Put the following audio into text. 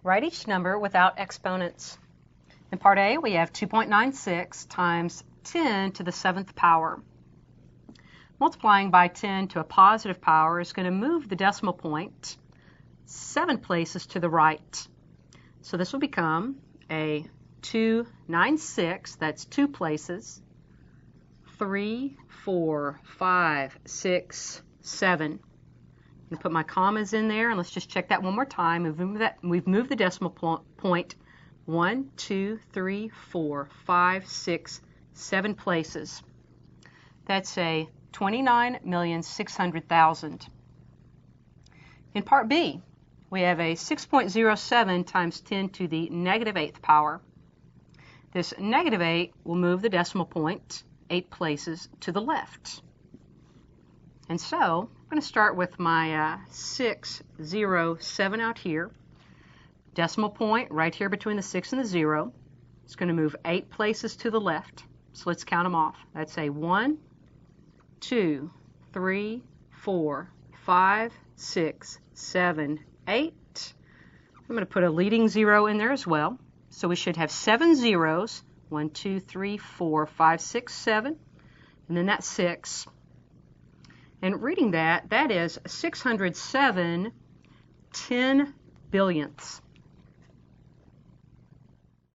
Write each number without exponents. In part A, we have 2.96 times 10 to the 7th power. Multiplying by 10 to a positive power is going to move the decimal point 7 places to the right. So this will become a 296, that's 2 places, 3, 4, 5, 6, 7. I'm going to put my commas in there, and let's just check that one more time. We've moved the decimal point 1, 2, 3, 4, 5, 6, 7 places. That's a 29,600,000. In part B, we have a 6.07 times 10 to the negative 8th power. This negative 8 will move the decimal point 8 places to the left. And so I'm going to start with my 607 out here. Decimal point right here between the 6 and the 0. It's going to move 8 places to the left. So let's count them off. That's a 1, 2, 3, 4, 5, 6, 7, 8. I'm going to put a leading 0 in there as well. So we should have 7 zeros. 1, 2, 3, 4, 5, 6, 7. And then that's 6. And reading that, that is 607 10 billionths.